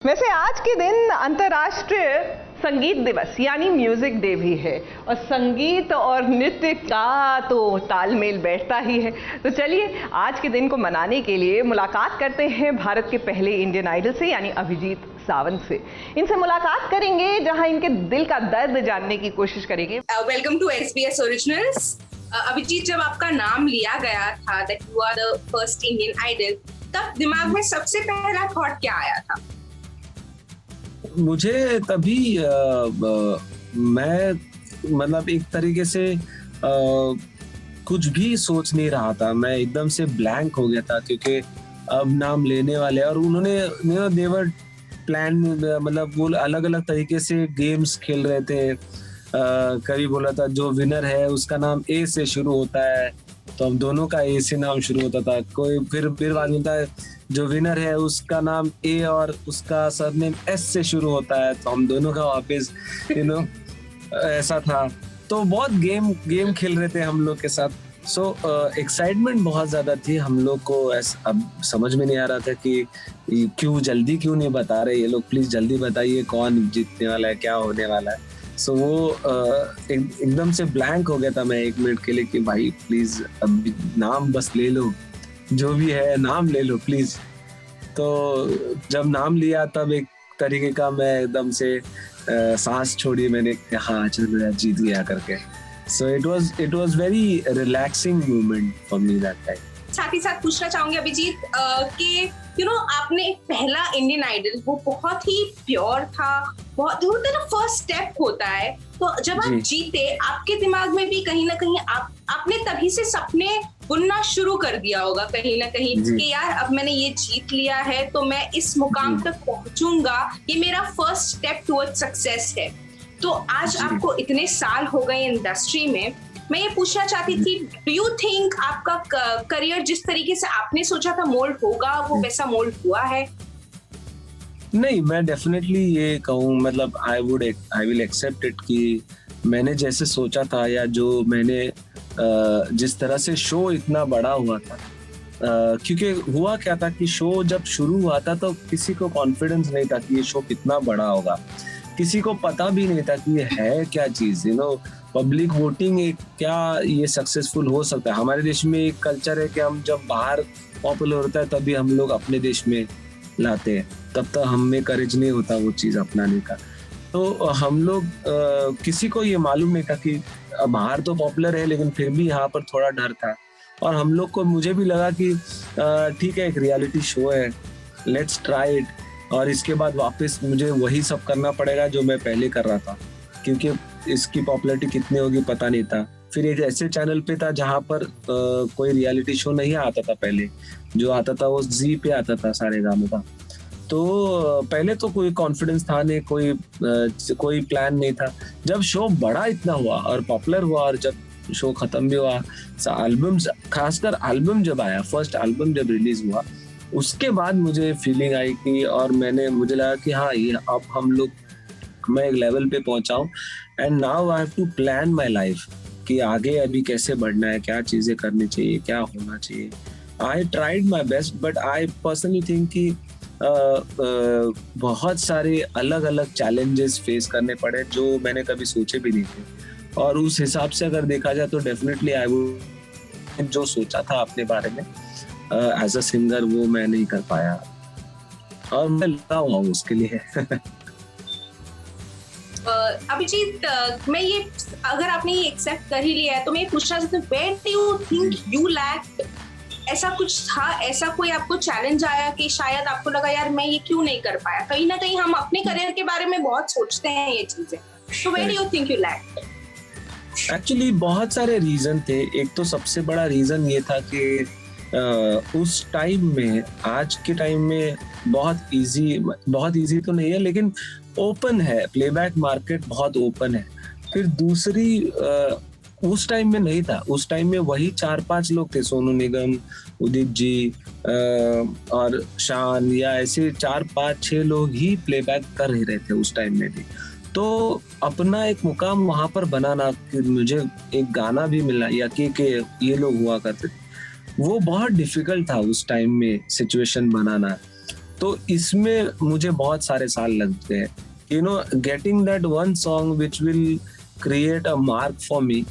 वैसे आज के दिन अंतर्राष्ट्रीय संगीत दिवस यानी म्यूजिक डे भी है और संगीत और नृत्य का तो तालमेल बैठता ही है। तो चलिए आज के दिन को मनाने के लिए मुलाकात करते हैं भारत के पहले इंडियन आइडल से यानी अभिजीत सावंत से। इनसे मुलाकात करेंगे जहां इनके दिल का दर्द जानने की कोशिश करेंगे। Welcome to SBS originals. Abhijeet, जब आपका नाम लिया गया था that you are the first Indian Idol, तब दिमाग में सबसे पहला थॉट क्या आया था? मुझे तभी मैं मतलब एक तरीके से कुछ भी सोच नहीं रहा था। मैं एकदम से ब्लैंक हो गया था क्योंकि अब नाम लेने वाले और उन्होंने देवर प्लान मतलब वो अलग अलग तरीके से गेम्स खेल रहे थे। कभी बोला था जो विनर है उसका नाम ए से शुरू होता है, तो हम दोनों का ए से नाम शुरू होता था। कोई फिर बाद मिलता है जो विनर है उसका नाम ए और उसका सरनेम एस से शुरू होता है, तो हम दोनों का वापस ऐसा था। तो बहुत गेम खेल रहे थे हम लोग के साथ। सो एक्साइटमेंट बहुत ज्यादा थी हम लोग को। अब समझ में नहीं आ रहा था कि क्यों नहीं बता रहे ये लोग। प्लीज जल्दी बताइए कौन जीतने वाला है, क्या होने वाला है। सो वो एकदम से ब्लैंक हो गया था मैं एक मिनट के लिए कि भाई प्लीज अब नाम बस ले लो, जो भी है नाम ले लो प्लीज। तो जब नाम लिया तब एक तरीके का मैं एकदम से सांस छोड़ी मैंने, हाँ चलो यार जीत गया करके। So it was very relaxing moment for me that time. साथ ही साथ पूछना चाहूंगी अभिजीत कि आपने एक पहला इंडियन आइडल, वो बहुत ही प्योर था, बहुत होता है ना, फर्स्ट स्टेप होता है। तो जब आप जीते, आपके दिमाग में भी कहीं ना कहीं आपने तभी से सपने बुनना शुरू कर दिया होगा कहीं ना कहीं कि यार अब मैंने ये जीत लिया है तो मैं इस मुकाम तक पहुंचूंगा, ये मेरा फर्स्ट स्टेप टुवर्ड सक्सेस है। तो आज आपको इतने साल हो गए इंडस्ट्री में, मैं ये पूछना चाहती थी, डू यू थिंक आपका करियर जिस तरीके से आपने सोचा था मोल्ड होगा, वो वैसा मोल्ड हुआ है? नहीं, मैं डेफिनेटली ये कहूँ, मतलब आई विल एक्सेप्ट इट कि मैंने जैसे सोचा था या जो मैंने जिस तरह से शो इतना बड़ा हुआ था, क्योंकि हुआ क्या था कि शो जब शुरू हुआ था तो किसी को कॉन्फिडेंस नहीं था कि ये शो कितना बड़ा होगा। किसी को पता भी नहीं था कि ये है क्या चीज, पब्लिक वोटिंग एक क्या ये सक्सेसफुल हो सकता है। हमारे देश में एक कल्चर है कि हम जब बाहर पॉपुलर होता है तभी हम लोग अपने देश में लाते हैं, तब तक हम में करेज नहीं होता वो चीज अपनाने का। तो हम लोग किसी को ये मालूम नहीं था कि बाहर तो पॉपुलर है लेकिन फिर भी यहाँ पर थोड़ा डर था। और हम लोग को, मुझे भी लगा कि ठीक है एक रियलिटी शो है, लेट्स ट्राई इट, और इसके बाद वापस मुझे वही सब करना पड़ेगा जो मैं पहले कर रहा था, क्योंकि इसकी पॉपुलैरिटी कितनी होगी पता नहीं था। फिर एक ऐसे चैनल पे था जहाँ पर कोई रियलिटी शो नहीं आता था पहले, जो आता था वो जी पे आता था, सारेगामा का। तो पहले तो कोई कॉन्फिडेंस था नहीं, कोई प्लान नहीं था। जब शो बड़ा इतना हुआ और पॉपुलर हुआ और जब शो खत्म भी हुआ, एल्बम्स, खासकर एल्बम जब आया, फर्स्ट एल्बम जब रिलीज हुआ, उसके बाद मुझे फीलिंग आई कि, और मुझे लगा कि हाँ ये अब हम लोग, मैं एक लेवल पे पहुंचा हूँ and now I have to plan my life कि आगे अभी कैसे बढ़ना है, क्या चीजें करनी चाहिए, क्या होना चाहिए। I tried my best, but I personally think कि बहुत सारे अलग अलग चैलेंजेस फेस करने पड़े जो मैंने कभी सोचे भी नहीं थे। और उस हिसाब से अगर देखा जाए तो डेफिनेटली आई वुड, जो सोचा था अपने बारे में एज अ सिंगर, वो मैं नहीं कर पाया और मैं लगा हुआ हूँ उसके लिए। अभिजीत, मैं ये, अगर आपने ये एक्सेप्ट कर ही लिया है तो मैं ये पूछना चाहती हूँ, where do you think you lacked? ऐसा कुछ था, ऐसा कोई आपको चैलेंज आया कि शायद आपको लगा यार मैं ये क्यों नहीं कर पाया? कहीं ना कहीं हम अपने करियर के बारे में बहुत सोचते हैं ये चीजें, तो where do you think you lacked? Actually बहुत सारे रीजन थे। एक तो सबसे बड़ा रीजन ये था कि उस टाइम में, आज के टाइम में बहुत इजी तो नहीं है लेकिन ओपन है, प्लेबैक मार्केट बहुत ओपन है। फिर दूसरी, उस टाइम में नहीं था, उस टाइम में वही 4-5 लोग थे, सोनू निगम, उदित जी और शान, या ऐसे 4-5-6 लोग ही प्लेबैक कर ही रहे थे उस टाइम में भी। तो अपना एक मुकाम वहां पर बनाना, कि मुझे एक गाना भी मिला या कि ये लोग हुआ करते थे, वो बहुत डिफिकल्ट था उस टाइम में सिचुएशन बनाना। तो इसमें मुझे बहुत सारे साल लगते हैं, you know, getting that one song which will create a mark for me,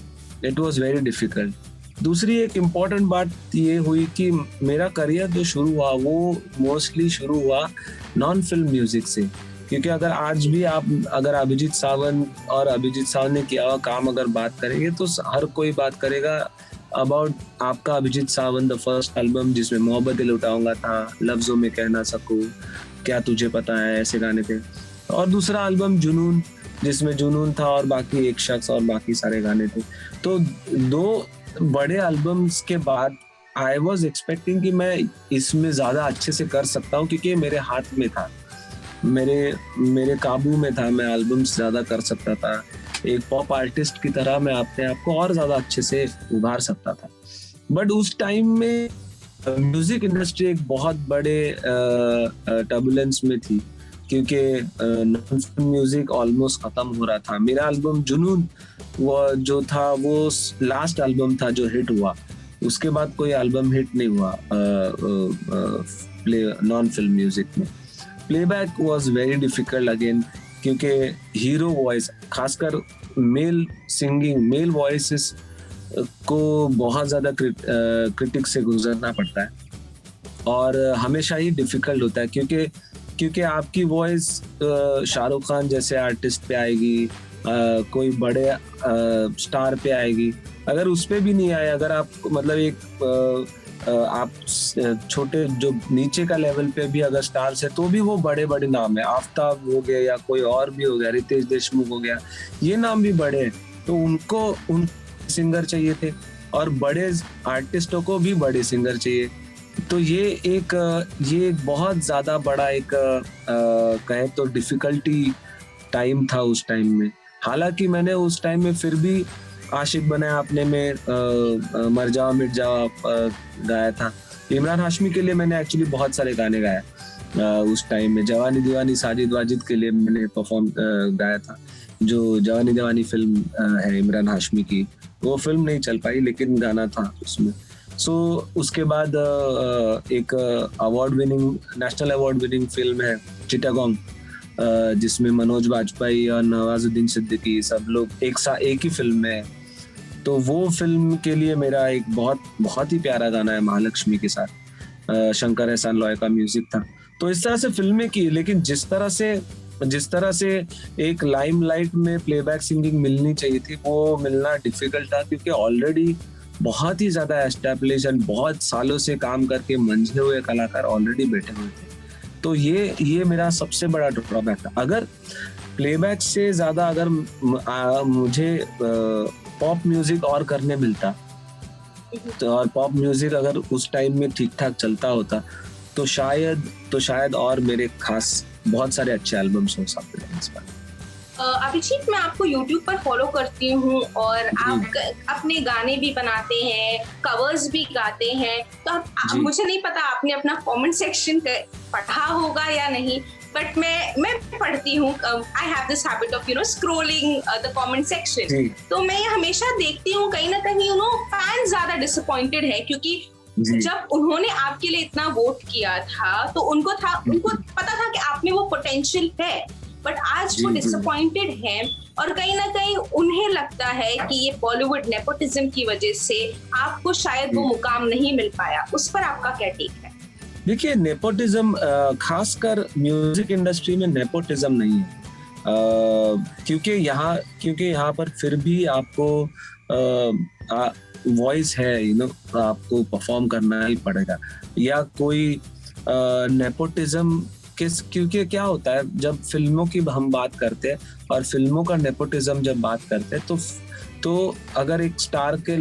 it was very difficult. दूसरी एक इम्पॉर्टेंट बात ये हुई कि मेरा करियर जो शुरू हुआ वो मोस्टली शुरू हुआ नॉन फिल्म म्यूजिक से, क्योंकि अगर आज भी आप अगर अभिजीत सावंत और अभिजीत सावंत ने किया हुआ काम अगर बात करेंगे तो हर कोई बात करेगा अबाउट आपका Abhijeet Sawant the first album जिसमें मोहब्बत दिल उठाऊंगा था, लफ्जों में कह ना सकूं, क्या तुझे पता है, ऐसे गाने थे। और दूसरा एल्बम जुनून जिसमें जुनून था और बाकी एक शख्स और बाकी सारे गाने थे। तो 2 बड़े एल्बम्स के बाद आई वॉज एक्सपेक्टिंग कि मैं इसमें ज्यादा अच्छे से कर सकता हूँ, क्योंकि मेरे हाथ में था, मेरे काबू में था, मैं एल्बम्स ज्यादा कर सकता था, एक पॉप आर्टिस्ट की तरह मैं अपने आप को और ज्यादा अच्छे से उभार सकता था। बट उस टाइम में म्यूजिक इंडस्ट्री एक बहुत बड़े टर्बुलेंस में थी, क्योंकि नॉन फिल्म म्यूजिक ऑलमोस्ट खत्म हो रहा था। मेरा एल्बम जुनून वो जो था वो लास्ट एल्बम था जो हिट हुआ, उसके बाद कोई एल्बम हिट नहीं हुआ नॉन फिल्म म्यूजिक में। Playback was very difficult again, क्योंकि हीरो वॉइस, खासकर मेल सिंगिंग, मेल वॉइसेस को बहुत ज्यादा क्रिटिक से गुजरना पड़ता है और हमेशा ही डिफिकल्ट होता है, क्योंकि आपकी वॉइस शाहरुख खान जैसे आर्टिस्ट पे आएगी, कोई बड़े स्टार पे आएगी, अगर उस पे भी नहीं आए, अगर आप मतलब एक आप छोटे जो नीचे का लेवल पे भी अगर स्टार्स है तो भी वो बड़े बड़े नाम है, आफ्ताब हो गया या कोई और भी हो गया, रितेश देशमुख हो गया, ये नाम भी बड़े हैं, तो उन सिंगर चाहिए थे और बड़े आर्टिस्टों को भी बड़े सिंगर चाहिए। तो ये एक बहुत ज्यादा बड़ा एक कहे तो डिफिकल्टी टाइम था उस टाइम में। हालांकि मैंने उस टाइम में फिर भी आशिक बनाया आपने में मर जाओ मिट जाओ गाया था। इमरान हाशमी के लिए मैंने एक्चुअली बहुत सारे गाने गाया उस टाइम में। जवानी दीवानी साजिद वाजिद के लिए मैंने परफॉर्म गाया था, जो जवानी दीवानी फिल्म है इमरान हाशमी की, वो फिल्म नहीं चल पाई लेकिन गाना था उसमें। उसके बाद एक award winning, national award winning film है चिटागोंग, जिसमें मनोज बाजपेयी और नवाजुद्दीन सिद्दीकी सब लोग एक ही फिल्म में है। तो वो फिल्म के लिए मेरा एक बहुत ही प्यारा गाना है महालक्ष्मी के साथ, शंकर एहसान लॉय का म्यूजिक था। तो इस तरह से फिल्में की, लेकिन जिस तरह से एक लाइमलाइट में प्लेबैक सिंगिंग मिलनी चाहिए थी वो मिलना डिफिकल्ट था, क्योंकि ऑलरेडी बहुत ही ज्यादा एस्टैब्लिश एंड बहुत सालों से काम करके मंझे हुए कलाकार ऑलरेडी बैठे हुए थे। तो ये मेरा सबसे बड़ा ड्रॉबैक था। अगर प्लेबैक से ज्यादा अगर मुझे पॉप म्यूजिक और करने मिलता, तो और पॉप म्यूजिक अगर उस टाइम में ठीक ठाक चलता होता तो शायद और मेरे खास बहुत सारे अच्छे एल्बम्स हो सकते थे इस पर। अभिजीत, मैं आपको YouTube पर फॉलो करती हूँ और आप अपने गाने भी बनाते हैं, कवर्स भी गाते हैं, तो आप मुझे नहीं पता आपने अपना कमेंट सेक्शन पढ़ा होगा या नहीं, बट मैं पढ़ती हूँ। I have this habit of scrolling the comment section. तो मैं हमेशा देखती हूँ कहीं ना कहीं फैंस ज्यादा डिसअपॉइंटेड है, क्योंकि जब उन्होंने आपके लिए इतना वोट किया था तो उनको पता था कि आप में वो पोटेंशियल है, बट आज वो डिसअपॉइंटेड हैं और कहीं ना कहीं उन्हें लगता है कि ये बॉलीवुड नेपोटिज्म की वजह से आपको शायद वो मुकाम नहीं मिल पाया। उस पर आपका क्या टेक है? देखिए, नेपोटिज्म खासकर म्यूजिक इंडस्ट्री में नेपोटिज्म नहीं है, क्योंकि यहाँ पर फिर भी आपको वॉइस है, आपको परफॉर्म करना ही पड़ेगा, या कोई नेपोटिज्म क्योंकि क्या होता है जब फिल्मों की हम बात करते हैं और फिल्मों का नेपोटिज्म जब बात करते हैं तो अगर एक स्टार के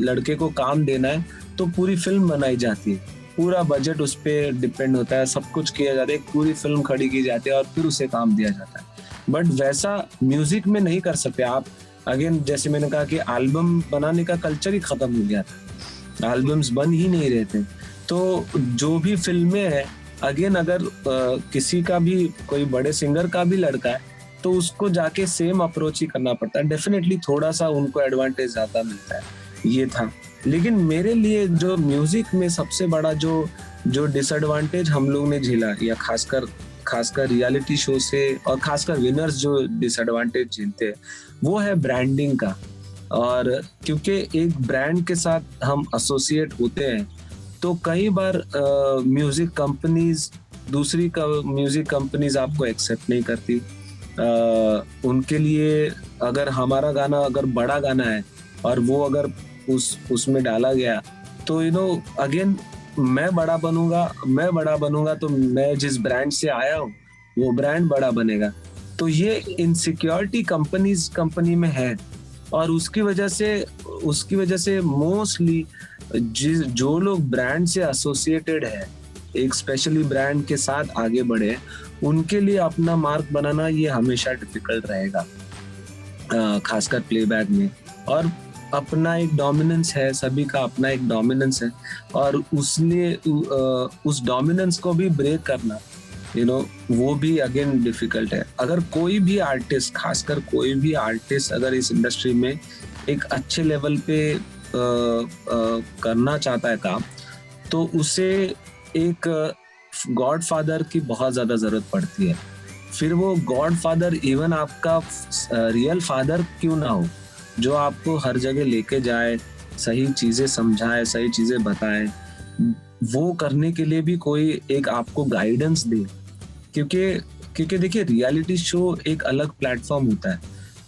लड़के को काम देना है तो पूरी फिल्म बनाई जाती है, पूरा बजट उस पर डिपेंड होता है, सब कुछ किया जाता है, एक पूरी फिल्म खड़ी की जाती है और फिर उसे काम दिया जाता है। बट वैसा म्यूजिक में नहीं कर सकते आप। अगेन जैसे मैंने कहा कि एल्बम बनाने का कल्चर ही खत्म हो गया था, एल्बम्स बन ही नहीं रहे थे। तो जो भी फिल्में हैं, अगेन अगर किसी का भी कोई बड़े सिंगर का भी लड़का है तो उसको जाके सेम अप्रोच ही करना पड़ता है। डेफिनेटली थोड़ा सा उनको एडवांटेज ज्यादा मिलता है, ये था। लेकिन मेरे लिए जो म्यूजिक में सबसे बड़ा जो जो डिसएडवांटेज हम लोग ने झेला, या खासकर रियलिटी शो से, और खासकर विनर्स जो डिसएडवांटेज झेलते हैं, वो है ब्रांडिंग का। और क्योंकि एक ब्रांड के साथ हम एसोसिएट होते हैं, तो कई बार म्यूजिक कंपनीज, दूसरी म्यूजिक कंपनीज आपको एक्सेप्ट नहीं करती। उनके लिए अगर हमारा गाना अगर बड़ा गाना है और वो अगर उसमें डाला गया, तो अगेन मैं बड़ा बनूंगा तो मैं जिस ब्रांड से आया हूँ वो ब्रांड बड़ा बनेगा। तो ये इनसिक्योरिटी कंपनी में है, और उसकी वजह से मोस्टली जो लोग ब्रांड से एसोसिएटेड है, एक स्पेशली ब्रांड के साथ आगे बढ़े, उनके लिए अपना मार्क बनाना ये हमेशा डिफिकल्ट रहेगा, खासकर प्लेबैक में। और अपना एक डोमिनेंस है, सभी का अपना एक डोमिनेंस है, और उस डोमिनेंस को भी ब्रेक करना वो भी अगेन डिफिकल्ट है। अगर कोई भी आर्टिस्ट, खासकर कोई भी आर्टिस्ट अगर इस इंडस्ट्री में एक अच्छे लेवल पे करना चाहता है काम, तो उसे एक गॉडफादर की बहुत ज्यादा जरूरत पड़ती है। फिर वो गॉडफादर इवन आपका रियल फादर क्यों ना हो, जो आपको हर जगह लेके जाए, सही चीजें समझाए, सही चीजें बताए, वो करने के लिए भी कोई एक आपको गाइडेंस दे। क्योंकि देखिए, रियलिटी शो एक अलग प्लेटफॉर्म होता है।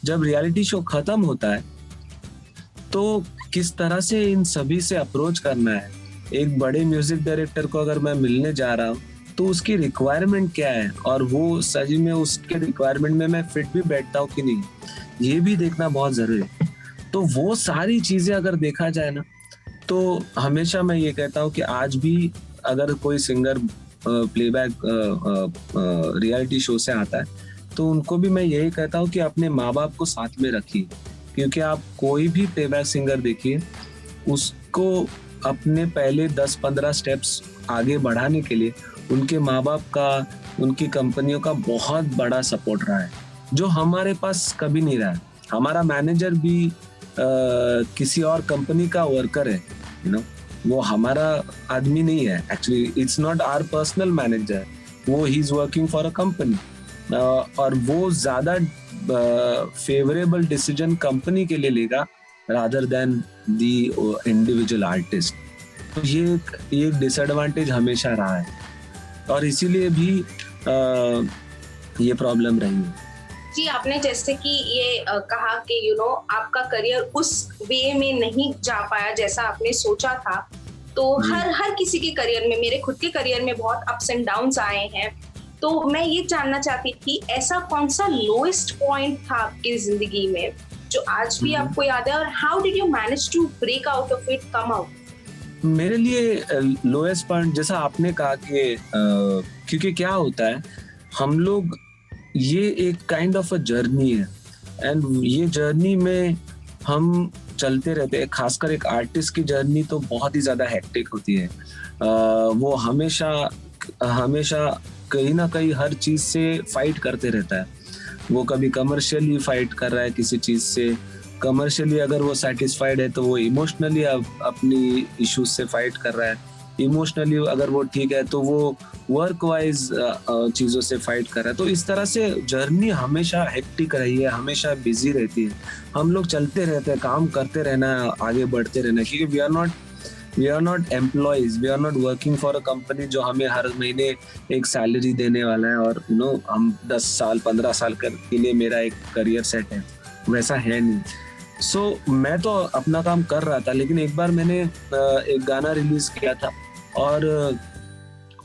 जब रियलिटी शो खत्म होता है तो किस तरह से इन सभी से अप्रोच करना है, एक बड़े म्यूजिक डायरेक्टर को अगर मैं मिलने जा रहा हूँ तो उसकी रिक्वायरमेंट क्या है, और वो सही में उसके रिक्वायरमेंट में मैं फिट भी बैठता हूँ कि नहीं, ये भी देखना बहुत जरूरी है। तो वो सारी चीजें अगर देखा जाए ना, तो हमेशा मैं ये कहता हूँ कि आज भी अगर कोई सिंगर प्लेबैक रियलिटी शो से आता है, तो उनको भी मैं यही कहता हूँ कि अपने माँ बाप को साथ में रखिए। क्योंकि आप कोई भी प्लेबैक सिंगर देखिए, उसको अपने पहले 10-15 स्टेप्स आगे बढ़ाने के लिए उनके माँ बाप का, उनकी कंपनियों का बहुत बड़ा सपोर्ट रहा है, जो हमारे पास कभी नहीं रहा है। हमारा मैनेजर भी किसी और कंपनी का वर्कर है, वो हमारा आदमी नहीं है। Actually it's not our personal manager, वो ही is working for a company, और वो ज्यादा फेवरेबल डिसीजन कंपनी के लिए लेगा rather than the individual artist. तो ये एक डिसएडवांटेज हमेशा रहा है, और इसीलिए भी ये प्रॉब्लम रही है। जी, आपने जैसे कि ये कहा कि आपका करियर उस वे में नहीं जा पाया जैसा आपने सोचा था। तो हर किसी के करियर में, मेरे खुद के करियर में बहुत अप्स एंड डाउन्स आए हैं। तो मैं ये जानना चाहती थी, ऐसा कौन सा लोएस्ट पॉइंट था आपकी जिंदगी में जो आज भी आपको याद है, और how did you manage to break out of it, come out? मेरे लिए लोएस्ट पॉइंट, जैसा आपने कहा कि क्योंकि क्या होता है, हम लोग, ये एक काइंड ऑफ अ जर्नी है, एंड ये जर्नी में हम चलते रहते हैं। खासकर एक आर्टिस्ट की जर्नी तो बहुत ही ज्यादा हेक्टिक होती है। वो हमेशा कहीं ना कहीं हर चीज से फाइट करते रहता है। वो कभी कमर्शियली फाइट कर रहा है किसी चीज से, कमर्शियली अगर वो सेटिस्फाइड है तो वो इमोशनली अपनी इश्यूज से फाइट कर रहा है, इमोशनली अगर वो ठीक है तो वो वर्क वाइज चीजों से फाइट कर रहा है। तो इस तरह से जर्नी हमेशा हेक्टिक रही है, हमेशा बिजी रहती है। हम लोग चलते रहते हैं, काम करते रहना, आगे बढ़ते रहना, क्योंकि we are not employees, we are not working for a company जो हमें हर महीने एक सैलरी देने वाला है, और हम 10 साल 15 साल के लिए मेरा एक करियर सेट है, वैसा है नहीं। सो मैं तो अपना काम कर रहा था, लेकिन एक बार मैंने एक गाना रिलीज किया था,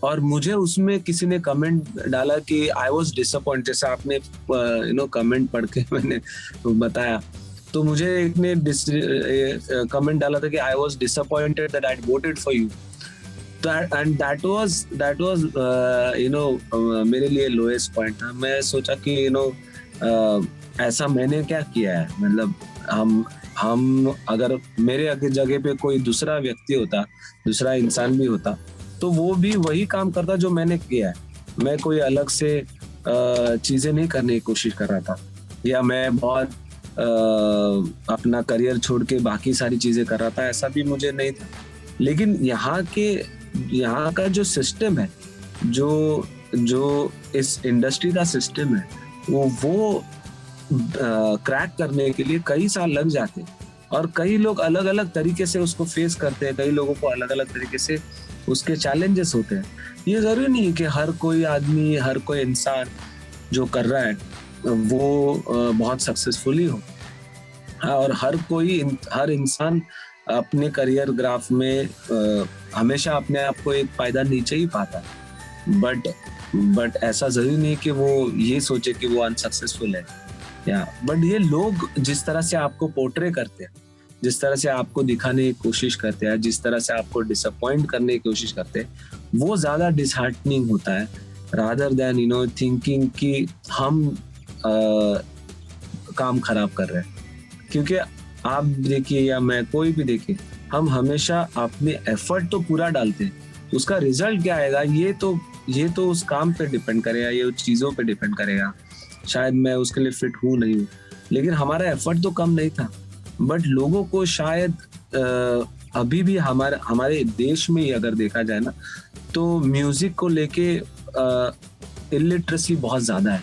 और मुझे उसमें किसी ने कमेंट डाला कि आई वॉज डिसअपॉइंटेड, जैसे आपने कमेंट पढ़ के मैंने बताया, तो मुझे एक ने कमेंट डाला था कि I was disappointed that I voted for you. And that was मेरे लिए लोएस्ट पॉइंट था। मैं सोचा कि ऐसा मैंने क्या किया है, मतलब हम अगर मेरे आगे जगह पे कोई दूसरा व्यक्ति होता, दूसरा इंसान भी होता, तो वो भी वही काम करता जो मैंने किया है। मैं कोई अलग से चीजें नहीं करने की कोशिश कर रहा था, या मैं बहुत अपना करियर छोड़ के बाकी सारी चीजें कर रहा था, ऐसा भी मुझे नहीं था। लेकिन यहाँ के यहाँ का जो सिस्टम है, जो इस इंडस्ट्री का सिस्टम है, वो क्रैक करने के लिए कई साल लग जाते हैं और कई लोग अलग अलग तरीके से उसको फेस करते हैं, कई लोगों को अलग अलग तरीके से उसके चैलेंजेस होते हैं। ये जरूरी नहीं है कि हर कोई आदमी, हर कोई इंसान जो कर रहा है वो बहुत सक्सेसफुली हो, और हर इंसान अपने करियर ग्राफ में हमेशा अपने आप को एक पायदान नीचे ही पाता है, बट ऐसा जरूरी नहीं कि वो ये सोचे कि वो अनसक्सेसफुल है। बट ये लोग जिस तरह से आपको पोर्ट्रे करते हैं, जिस तरह से आपको दिखाने की कोशिश करते हैं, जिस तरह से आपको डिसअपॉइंट करने की कोशिश करते हैं, वो ज्यादा डिसहार्टनिंग होता है रादर देन थिंकिंग कि हम काम खराब कर रहे हैं। क्योंकि आप देखिए या मैं, कोई भी देखिए, हम हमेशा अपने एफर्ट तो पूरा डालते हैं, उसका रिजल्ट क्या आएगा ये तो उस काम पे डिपेंड करेगा, ये उस चीजों पे डिपेंड करेगा। शायद मैं उसके लिए फिट हूँ नहीं हूँ, लेकिन हमारा एफर्ट तो कम नहीं था। बट लोगों को शायद अभी भी हमारे देश में ही अगर देखा जाए ना, तो म्यूजिक को लेके इलिटरेसी बहुत ज्यादा है,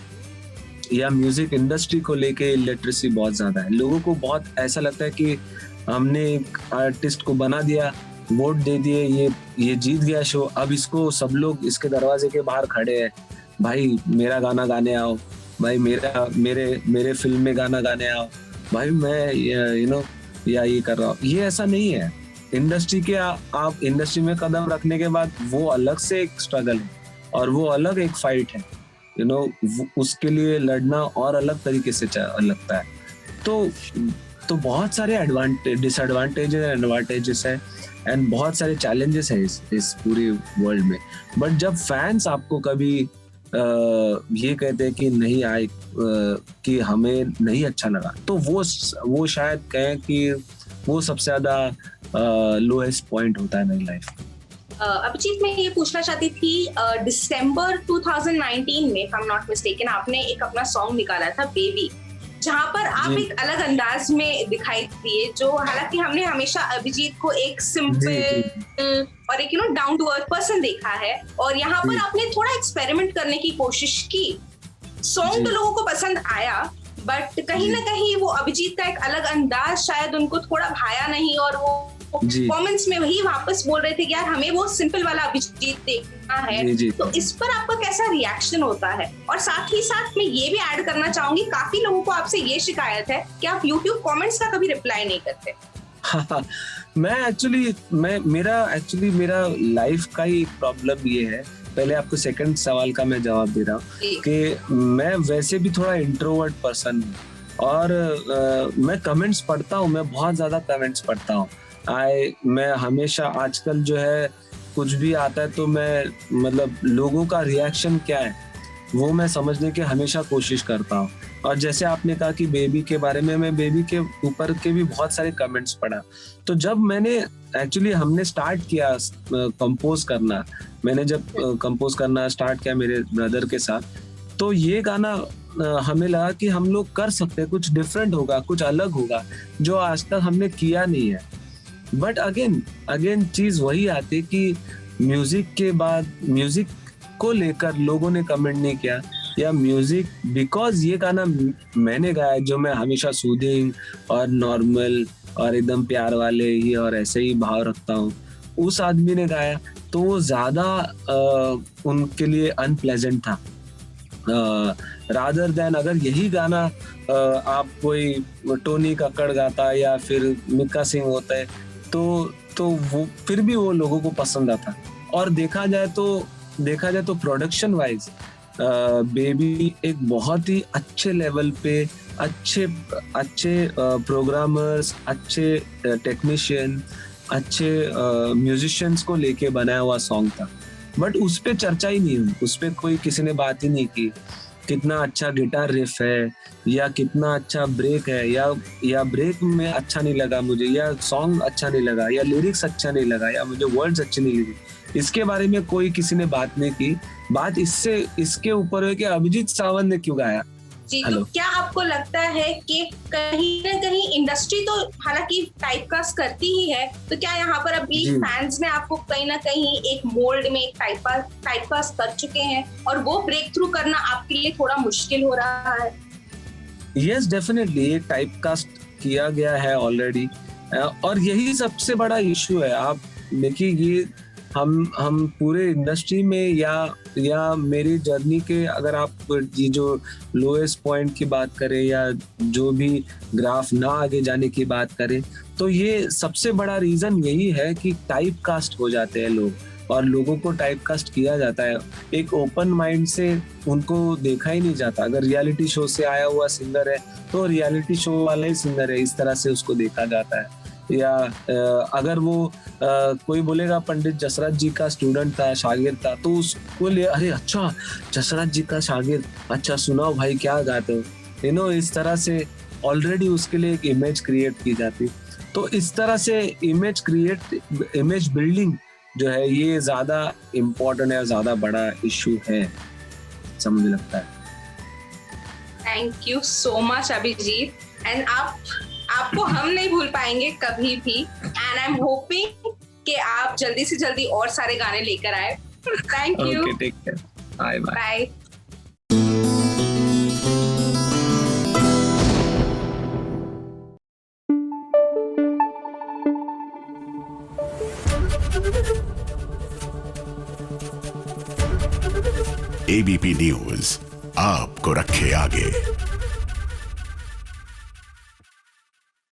या म्यूजिक इंडस्ट्री को लेके इलिटरेसी बहुत ज्यादा है। लोगों को बहुत ऐसा लगता है कि हमने एक आर्टिस्ट को बना दिया, वोट दे दिए, ये जीत गया शो, अब इसको सब लोग इसके दरवाजे के बाहर खड़े हैं, भाई मेरा गाना गाने आओ, भाई मेरे फिल्म में गाना गाने आओ, भाई मैं या ये कर रहा हूँ। ये ऐसा नहीं है। इंडस्ट्री के आप इंडस्ट्री में कदम रखने के बाद वो अलग से एक स्ट्रगल है और वो अलग एक फाइट है, उसके लिए लड़ना और अलग तरीके से लगता है। तो बहुत सारे डिसएडवांटेजेस एंड एडवांटेजेस है, एंड बहुत सारे चैलेंजेस है इस पूरे वर्ल्ड में। बट जब फैंस आपको कभी ये कहते हैं कि नहीं आए, कि हमें नहीं अच्छा लगा, तो वो शायद कहें कि वो सबसे ज्यादा लोएस्ट पॉइंट होता है मेरी लाइफ। अभिजीत, मैं ये पूछना चाहती थी, दिसंबर 2019 में, if I'm not mistaken, आपने एक अपना सॉन्ग निकाला था बेबी, जहाँ पर आप एक अलग अंदाज में दिखाई दिए, जो हालांकि हमने हमेशा अभिजीत को एक सिंपल और एक डाउन टू अर्थ पर्सन देखा है, और यहाँ पर आपने थोड़ा एक्सपेरिमेंट करने की कोशिश की। सॉन्ग तो लोगों को पसंद आया, बट कहीं ना कहीं वो अभिजीत का एक अलग अंदाज शायद उनको थोड़ा भाया नहीं, और वो परफॉर्मेंस में वही वापस बोल रहे थे कि यार हमें वो सिंपल वाला अभिजीत देखना है। तो इस पर आपका कैसा रिएक्शन होता है? और साथ ही साथ मैं ये भी ऐड करना चाहूंगी, काफी लोगों को आपसे ये शिकायत है कि आप YouTube कमेंट्स का कभी रिप्लाई नहीं करते। मेरा लाइफ का ही प्रॉब्लम ये है। पहले आपको सेकंड सवाल का मैं जवाब दे रहा हूँ कि मैं वैसे भी थोड़ा इंट्रोवर्ट पर्सन हूँ, और मैं कमेंट्स पढ़ता हूँ, मैं बहुत ज्यादा कमेंट्स पढ़ता हूँ। मैं हमेशा, आजकल जो है कुछ भी आता है तो मैं मतलब लोगों का रिएक्शन क्या है वो मैं समझने की हमेशा कोशिश करता हूँ। और जैसे आपने कहा कि बेबी के बारे में, मैं बेबी के ऊपर के भी बहुत सारे कमेंट्स पढ़ा। तो जब हमने स्टार्ट किया कंपोज करना, मैंने जब कंपोज करना स्टार्ट किया मेरे ब्रदर के साथ, तो ये गाना हमें लगा कि हम लोग कर सकते हैं, कुछ डिफरेंट होगा, कुछ अलग होगा जो आज तक हमने किया नहीं है। बट अगेन चीज वही आती कि म्यूजिक के बाद म्यूजिक को लेकर लोगों ने कमेंट नहीं किया, या म्यूजिक बिकॉज ये गाना मैंने गाया, जो मैं हमेशा सूदिंग और नॉर्मल और एकदम प्यार वाले ही और ऐसे ही भाव रखता हूँ, उस आदमी ने गाया, तो वो ज्यादा उनके लिए अनप्लेजेंट था। रादर देन अगर यही गाना आप कोई टोनी कक्कड़ गाता या फिर मिक्का सिंह होता है, तो वो फिर भी वो लोगों को पसंद आता। और देखा जाए तो प्रोडक्शन वाइज बेबी एक बहुत ही अच्छे लेवल पे अच्छे प्रोग्रामर्स, अच्छे टेक्नीशियन, अच्छे म्यूजिशियंस को लेके बनाया हुआ सॉन्ग था। बट उस पे चर्चा ही नहीं हुई, उस पे कोई किसी ने बात ही नहीं की कितना अच्छा गिटार रिफ है, या कितना अच्छा ब्रेक है, या ब्रेक में अच्छा नहीं लगा मुझे, या सॉन्ग अच्छा नहीं लगा, या लिरिक्स अच्छा नहीं लगा, या मुझे वर्ड्स अच्छे नहीं लगे। इसके बारे में कोई किसी ने बात नहीं की। बात इसके ऊपर है कि अभिजीत सावंत ने क्यों गाया, जी, हेलो। तो क्या आपको लगता है कि कहीं ना कहीं इंडस्ट्री तो हालांकि टाइपकास्ट करती ही है, तो क्या यहाँ पर अभी जी। फैंस ने आपको कहीं ना कहीं एक मोल्ड में एक टाइपकास्ट कर चुके हैं और वो ब्रेक थ्रू करना आपके लिए थोड़ा मुश्किल हो रहा है? यस डेफिनेटली, ये टाइपकास्ट किया गया है ऑलरेडी, और यही सबसे बड़ा इशू है। आप देखिए, ये हम पूरे इंडस्ट्री में या मेरी जर्नी के, अगर आप ये जो लोएस्ट पॉइंट की बात करें या जो भी ग्राफ ना आगे जाने की बात करें, तो ये सबसे बड़ा रीजन यही है कि टाइप कास्ट हो जाते हैं लोग, और लोगों को टाइप कास्ट किया जाता है। एक ओपन माइंड से उनको देखा ही नहीं जाता। अगर रियलिटी शो से आया हुआ सिंगर है तो रियलिटी शो वाला ही सिंगर है, इस तरह से उसको देखा जाता है। या अगर वो कोई बोलेगा पंडित जसराज जी का स्टूडेंट था, शागिर्द था, तो उसको ले, अरे अच्छा जसराज जी का शागिर्द, अच्छा सुनाओ भाई क्या गाते हो, इस तरह से ऑलरेडी उसके लिए एक इमेज क्रिएट की जाती। तो इस तरह से इमेज बिल्डिंग जो है ये ज्यादा इम्पोर्टेंट है, ज्यादा बड़ा इश्यू है, समझ लगता है। Thank you so much Abhijeet, and आपको हम नहीं भूल पाएंगे कभी भी, एंड आई एम होपिंग कि आप जल्दी से जल्दी और सारे गाने लेकर आए। Thank you. Okay, take care, bye bye. ABP News आपको रखे आगे।